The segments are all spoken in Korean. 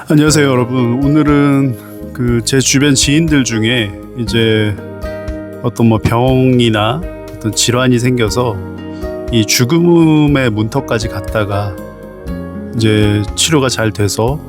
안녕하세요, 여러분. 오늘은 제 주변 지인들 중에 이제 어떤 병이나 어떤 질환이 생겨서 이 죽음의 문턱까지 갔다가 이제 치료가 잘 돼서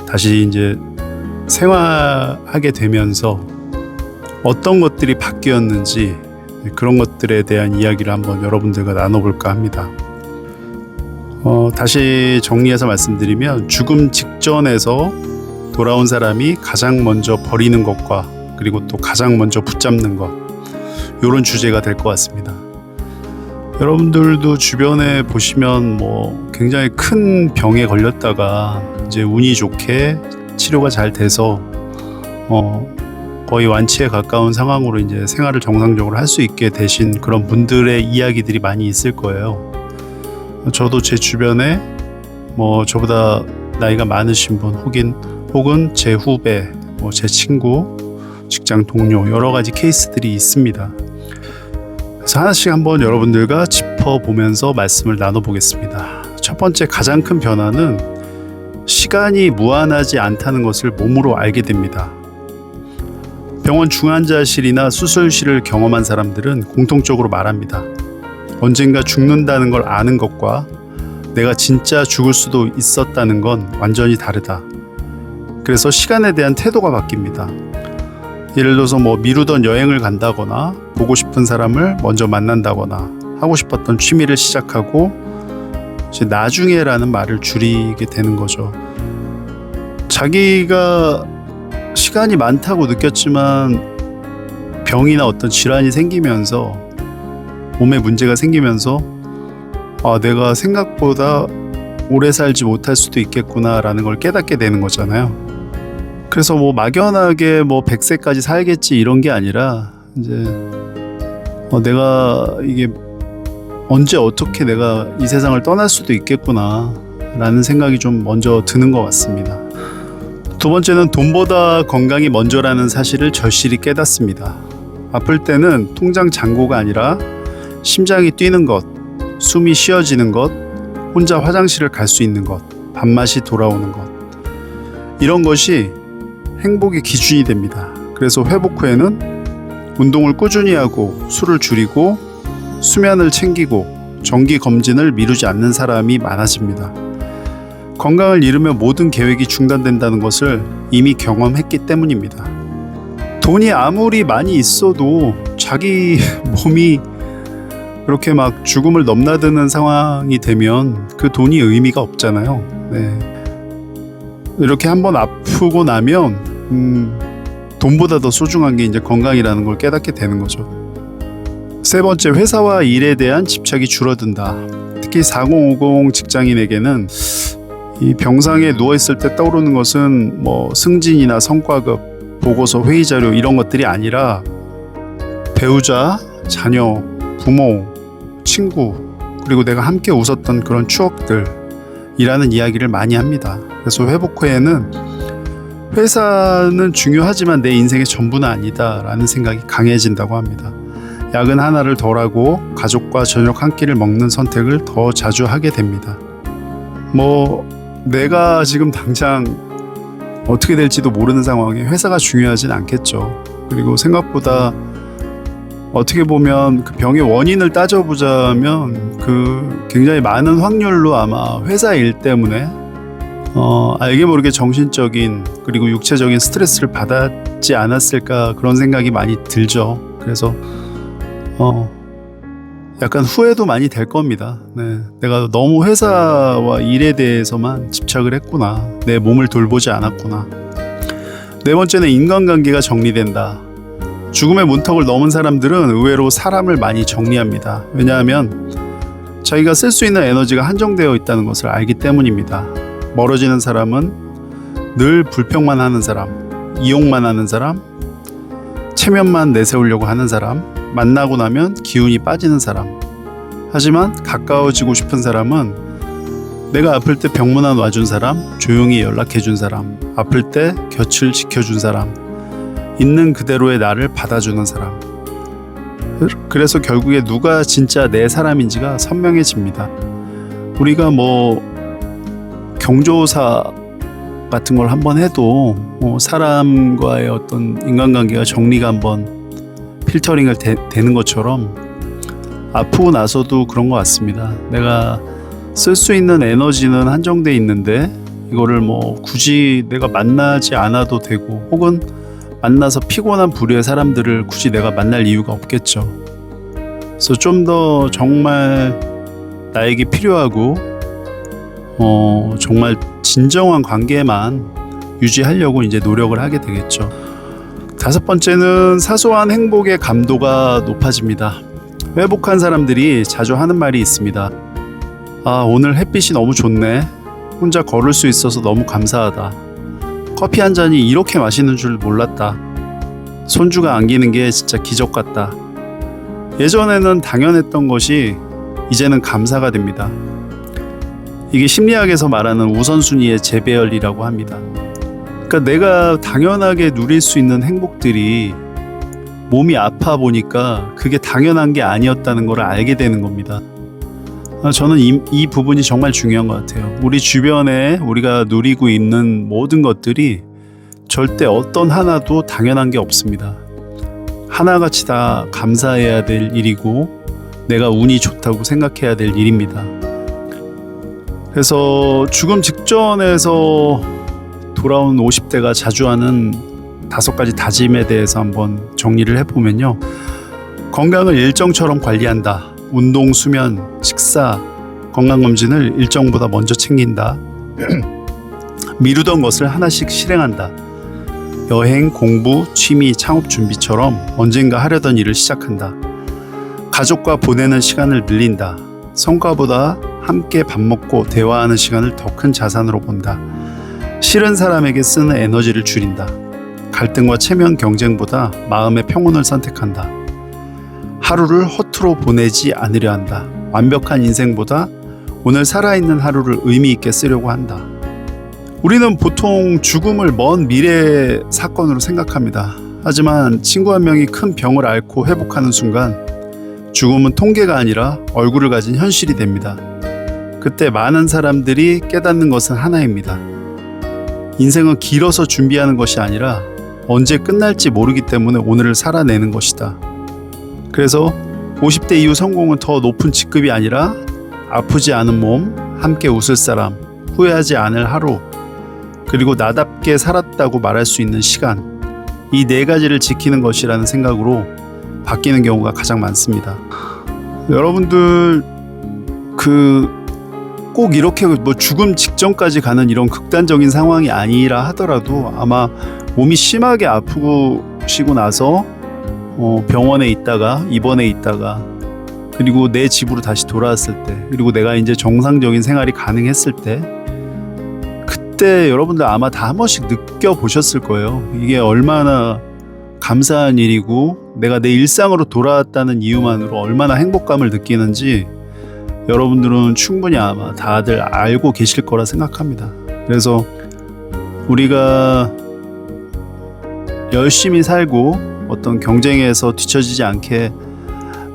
다시 이제 생활하게 되면서 어떤 것들이 바뀌었는지 그런 것들에 대한 이야기를 한번 여러분들과 나눠볼까 합니다. 다시 정리해서 말씀드리면, 죽음 직전에서 돌아온 사람이 가장 먼저 버리는 것과 그리고 또 가장 먼저 붙잡는 것, 이런 주제가 될 것 같습니다. 여러분들도 주변에 보시면 굉장히 큰 병에 걸렸다가 이제 운이 좋게 치료가 잘 돼서 거의 완치에 가까운 상황으로 이제 생활을 정상적으로 할 수 있게 되신 그런 분들의 이야기들이 많이 있을 거예요. 저도 제 주변에 저보다 나이가 많으신 분 혹은 제 후배, 제 친구, 직장 동료, 여러 가지 케이스들이 있습니다. 그래서 하나씩 한번 여러분들과 짚어보면서 말씀을 나눠보겠습니다. 첫 번째, 가장 큰 변화는 시간이 무한하지 않다는 것을 몸으로 알게 됩니다. 병원 중환자실이나 수술실을 경험한 사람들은 공통적으로 말합니다. 언젠가 죽는다는 걸 아는 것과 내가 진짜 죽을 수도 있었다는 건 완전히 다르다. 그래서 시간에 대한 태도가 바뀝니다. 예를 들어서 미루던 여행을 간다거나, 보고 싶은 사람을 먼저 만난다거나, 하고 싶었던 취미를 시작하고 이제 나중에라는 말을 줄이게 되는 거죠. 자기가 시간이 많다고 느꼈지만 병이나 어떤 질환이 생기면서, 몸에 문제가 생기면서 내가 생각보다 오래 살지 못할 수도 있겠구나 라는 걸 깨닫게 되는 거잖아요. 그래서 막연하게 100세까지 살겠지 이런 게 아니라, 이제 내가 이게 언제 어떻게 내가 이 세상을 떠날 수도 있겠구나 라는 생각이 좀 먼저 드는 것 같습니다. 두 번째는 돈보다 건강이 먼저라는 사실을 절실히 깨닫습니다. 아플 때는 통장 잔고가 아니라 심장이 뛰는 것, 숨이 쉬어지는 것, 혼자 화장실을 갈 수 있는 것, 밥맛이 돌아오는 것, 이런 것이 행복의 기준이 됩니다. 그래서 회복 후에는 운동을 꾸준히 하고, 술을 줄이고, 수면을 챙기고, 정기 검진을 미루지 않는 사람이 많아집니다. 건강을 잃으면 모든 계획이 중단된다는 것을 이미 경험했기 때문입니다. 돈이 아무리 많이 있어도 자기 몸이 그렇게 죽음을 넘나드는 상황이 되면 그 돈이 의미가 없잖아요. 이렇게 한번 아프고 나면 돈보다 더 소중한 게 이제 건강이라는 걸 깨닫게 되는 거죠. 세 번째, 회사와 일에 대한 집착이 줄어든다. 특히 4050 직장인에게는 이 병상에 누워있을 때 떠오르는 것은 승진이나 성과급, 보고서, 회의 자료 이런 것들이 아니라 배우자, 자녀, 부모, 친구, 그리고 내가 함께 웃었던 그런 추억들이라는 이야기를 많이 합니다. 그래서 회복 후에는 회사는 중요하지만 내 인생의 전부는 아니다 라는 생각이 강해진다고 합니다. 야근 하나를 덜하고 가족과 저녁 한 끼를 먹는 선택을 더 자주 하게 됩니다. 내가 지금 당장 어떻게 될지도 모르는 상황에 회사가 중요하진 않겠죠. 그리고 생각보다 어떻게 보면 그 병의 원인을 따져보자면 굉장히 많은 확률로 아마 회사 일 때문에 알게 모르게 정신적인 그리고 육체적인 스트레스를 받았지 않았을까, 그런 생각이 많이 들죠. 그래서 약간 후회도 많이 될 겁니다. 내가 너무 회사와 일에 대해서만 집착을 했구나, 내 몸을 돌보지 않았구나. 네 번째는 인간관계가 정리된다. 죽음의 문턱을 넘은 사람들은 의외로 사람을 많이 정리합니다. 왜냐하면 자기가 쓸 수 있는 에너지가 한정되어 있다는 것을 알기 때문입니다. 멀어지는 사람은 늘 불평만 하는 사람, 이용만 하는 사람, 체면만 내세우려고 하는 사람, 만나고 나면 기운이 빠지는 사람. 하지만 가까워지고 싶은 사람은 내가 아플 때 병문안 와준 사람, 조용히 연락해준 사람, 아플 때 곁을 지켜준 사람, 있는 그대로의 나를 받아주는 사람. 그래서 결국에 누가 진짜 내 사람인지가 선명해집니다. 우리가 경조사 같은 걸 한번 해도 사람과의 어떤 인간관계가 정리가 한번 필터링을 되는 것처럼 아프고 나서도 그런 것 같습니다. 내가 쓸 수 있는 에너지는 한정돼 있는데 이거를 뭐 굳이 내가 만나지 않아도 되고, 혹은 만나서 피곤한 부류의 사람들을 굳이 내가 만날 이유가 없겠죠. 그래서 좀 더 정말 나에게 필요하고 정말 진정한 관계만 유지하려고 이제 노력을 하게 되겠죠. 5번째는 사소한 행복의 감도가 높아집니다. 회복한 사람들이 자주 하는 말이 있습니다. 아, 오늘 햇빛이 너무 좋네. 혼자 걸을 수 있어서 너무 감사하다. 커피 한 잔이 이렇게 맛있는 줄 몰랐다. 손주가 안기는 게 진짜 기적 같다. 예전에는 당연했던 것이 이제는 감사가 됩니다. 이게 심리학에서 말하는 우선순위의 재배열이라고 합니다. 그러니까 내가 당연하게 누릴 수 있는 행복들이 몸이 아파 보니까 그게 당연한 게 아니었다는 걸 알게 되는 겁니다. 저는 이 부분이 정말 중요한 것 같아요. 우리 주변에 우리가 누리고 있는 모든 것들이 절대 어떤 하나도 당연한 게 없습니다. 하나같이 다 감사해야 될 일이고 내가 운이 좋다고 생각해야 될 일입니다. 그래서 죽음 직전에서 돌아온 50대가 자주 하는 5가지 다짐에 대해서 한번 정리를 해보면요. 건강을 일정처럼 관리한다. 운동, 수면, 식사, 건강검진을 일정보다 먼저 챙긴다. 미루던 것을 하나씩 실행한다. 여행, 공부, 취미, 창업 준비처럼 언젠가 하려던 일을 시작한다. 가족과 보내는 시간을 늘린다. 성과보다 함께 밥 먹고 대화하는 시간을 더 큰 자산으로 본다. 싫은 사람에게 쓰는 에너지를 줄인다. 갈등과 체면 경쟁보다 마음의 평온을 선택한다. 하루를 허투루 보내지 않으려 한다. 완벽한 인생보다 오늘 살아있는 하루를 의미 있게 쓰려고 한다. 우리는 보통 죽음을 먼 미래의 사건으로 생각합니다. 하지만 친구 한 명이 큰 병을 앓고 회복하는 순간 죽음은 통계가 아니라 얼굴을 가진 현실이 됩니다. 그때 많은 사람들이 깨닫는 것은 하나입니다. 인생은 길어서 준비하는 것이 아니라 언제 끝날지 모르기 때문에 오늘을 살아내는 것이다. 그래서 50대 이후 성공은 더 높은 직급이 아니라 아프지 않은 몸, 함께 웃을 사람, 후회하지 않을 하루, 그리고 나답게 살았다고 말할 수 있는 시간, 이 4가지를 지키는 것이라는 생각으로 바뀌는 경우가 가장 많습니다. 여러분들 꼭 이렇게 뭐 죽음 직전까지 가는 이런 극단적인 상황이 아니라 하더라도 아마 몸이 심하게 아프시고 나서 병원에 있다가 입원해 있다가 그리고 내 집으로 다시 돌아왔을 때, 그리고 내가 이제 정상적인 생활이 가능했을 때, 그때 여러분들 아마 다 한 번씩 느껴보셨을 거예요. 이게 얼마나 감사한 일이고 내가 내 일상으로 돌아왔다는 이유만으로 얼마나 행복감을 느끼는지 여러분들은 충분히 아마 다들 알고 계실 거라 생각합니다. 그래서 우리가 열심히 살고 어떤 경쟁에서 뒤처지지 않게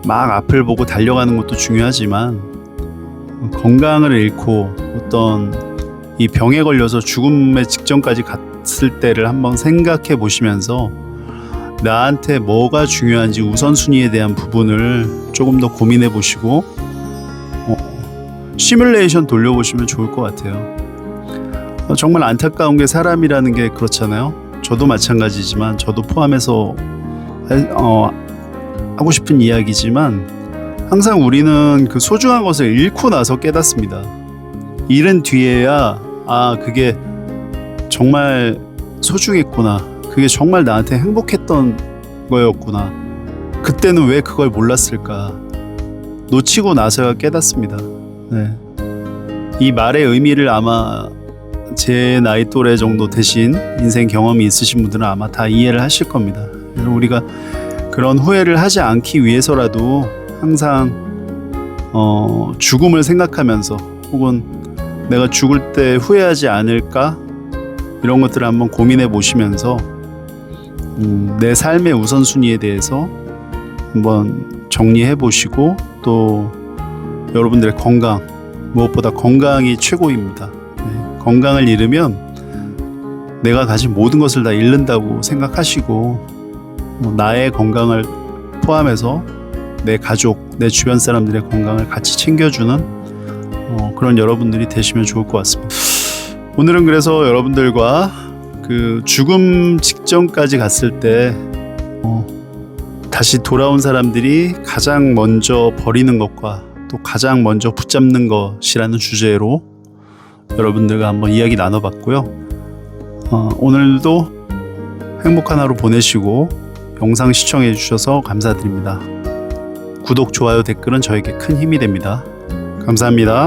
막 앞을 보고 달려가는 것도 중요하지만, 건강을 잃고 어떤 이 병에 걸려서 죽음의 직전까지 갔을 때를 한번 생각해 보시면서 나한테 뭐가 중요한지 우선순위에 대한 부분을 조금 더 고민해 보시고 시뮬레이션 돌려보시면 좋을 것 같아요. 정말 안타까운 게 사람이라는 게 그렇잖아요. 저도 마찬가지지만, 저도 포함해서 하고 싶은 이야기지만, 항상 우리는 그 소중한 것을 잃고 나서 깨닫습니다. 잃은 뒤에야 그게 정말 소중했구나, 그게 정말 나한테 행복했던 거였구나, 그때는 왜 그걸 몰랐을까, 놓치고 나서야 깨닫습니다. 네. 이 말의 의미를 아마 제 나이 또래 정도 되신 인생 경험이 있으신 분들은 아마 다 이해를 하실 겁니다. 그래서 우리가 그런 후회를 하지 않기 위해서라도 항상 죽음을 생각하면서, 혹은 내가 죽을 때 후회하지 않을까, 이런 것들을 한번 고민해 보시면서 내 삶의 우선순위에 대해서 한번 정리해 보시고, 또 여러분들의 건강, 무엇보다 건강이 최고입니다. 네, 건강을 잃으면 내가 가진 모든 것을 다 잃는다고 생각하시고 나의 건강을 포함해서 내 가족, 내 주변 사람들의 건강을 같이 챙겨주는 그런 여러분들이 되시면 좋을 것 같습니다. 오늘은 그래서 여러분들과 그 죽음 직전까지 갔을 때 다시 돌아온 사람들이 가장 먼저 버리는 것과 또 가장 먼저 붙잡는 것이라는 주제로 여러분들과 한번 이야기 나눠봤고요. 오늘도 행복한 하루 보내시고 영상 시청해 주셔서 감사드립니다. 구독, 좋아요, 댓글은 저에게 큰 힘이 됩니다. 감사합니다.